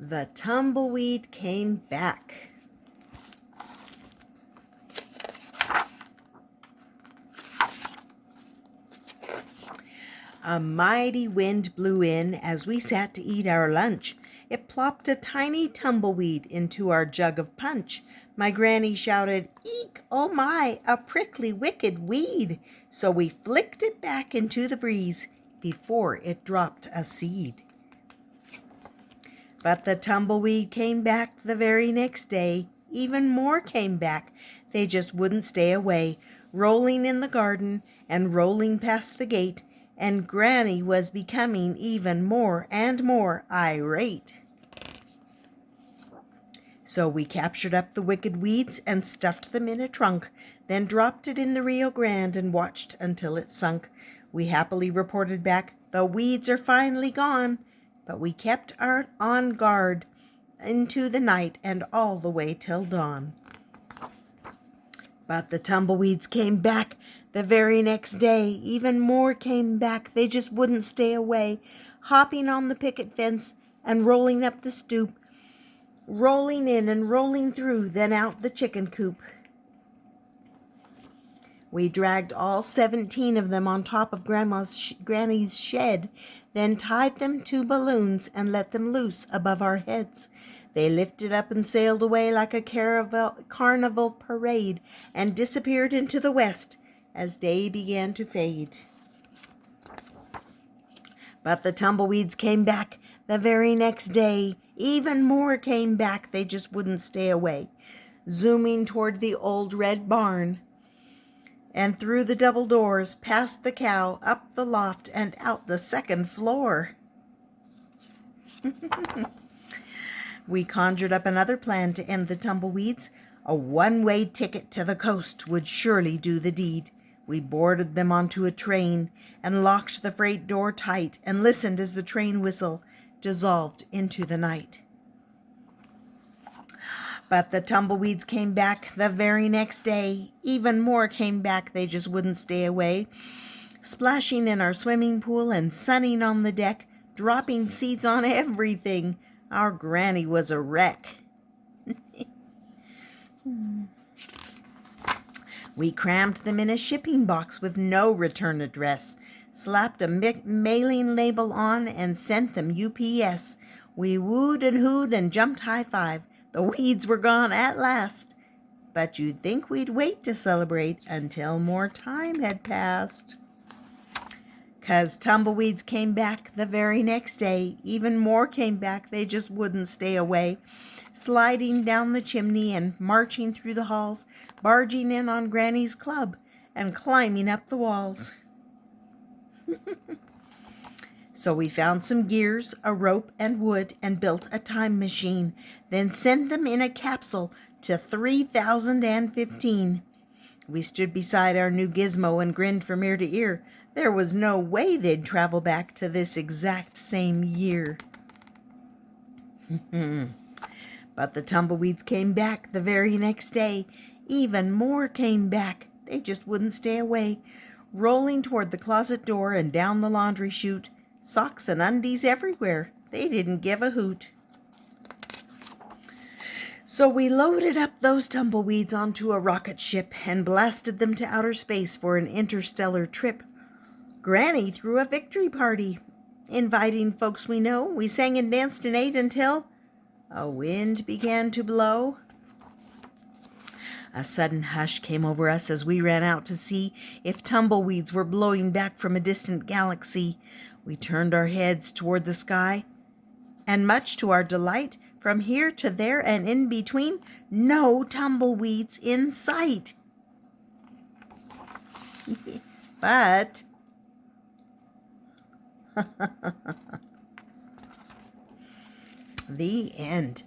The tumbleweed came back. A mighty wind blew in as we sat to eat our lunch. It plopped a tiny tumbleweed into our jug of punch. My granny shouted, "Eek, oh my, a prickly wicked weed!" So we flicked it back into the breeze before it dropped a seed. But the tumbleweed came back the very next day. Even more came back. They just wouldn't stay away, rolling in the garden and rolling past the gate, and Granny was becoming even more and more irate. So we captured up the wicked weeds and stuffed them in a trunk, then dropped it in the Rio Grande and watched until it sunk. We happily reported back, "The weeds are finally gone," but we kept on guard into the night and all the way till dawn. But the tumbleweeds came back the very next day. Even more came back. They just wouldn't stay away, hopping on the picket fence and rolling up the stoop, rolling in and rolling through, then out the chicken coop. We dragged all 17 of them on top of Granny's shed, then tied them to balloons and let them loose above our heads. They lifted up and sailed away like a carnival parade and disappeared into the west as day began to fade. But the tumbleweeds came back the very next day. Even more came back. They just wouldn't stay away, zooming toward the old red barn and through the double doors, past the cow, up the loft, and out the second floor. We conjured up another plan to end the tumbleweeds. A one-way ticket to the coast would surely do the deed. We boarded them onto a train and locked the freight door tight and listened as the train whistle dissolved into the night. But the tumbleweeds came back the very next day. Even more came back. They just wouldn't stay away, splashing in our swimming pool and sunning on the deck, dropping seeds on everything. Our granny was a wreck. We crammed them in a shipping box with no return address, slapped a mailing label on, and sent them UPS. We wooed and hooed and jumped high-five. The weeds were gone at last. But you'd think we'd wait to celebrate until more time had passed. 'Cause tumbleweeds came back the very next day. Even more came back. They just wouldn't stay away, sliding down the chimney and marching through the halls, barging in on Granny's club and climbing up the walls. So we found some gears, a rope, and wood, and built a time machine, then sent them in a capsule to 3015. We stood beside our new gizmo and grinned from ear to ear. There was no way they'd travel back to this exact same year. But the tumbleweeds came back the very next day. Even more came back. They just wouldn't stay away, rolling toward the closet door and down the laundry chute. Socks and undies everywhere. They didn't give a hoot. So we loaded up those tumbleweeds onto a rocket ship and blasted them to outer space for an interstellar trip. Granny threw a victory party, inviting folks we know. We sang and danced and ate until a wind began to blow. A sudden hush came over us as we ran out to see if tumbleweeds were blowing back from a distant galaxy. We turned our heads toward the sky, and much to our delight, from here to there and in between, no tumbleweeds in sight. But the end.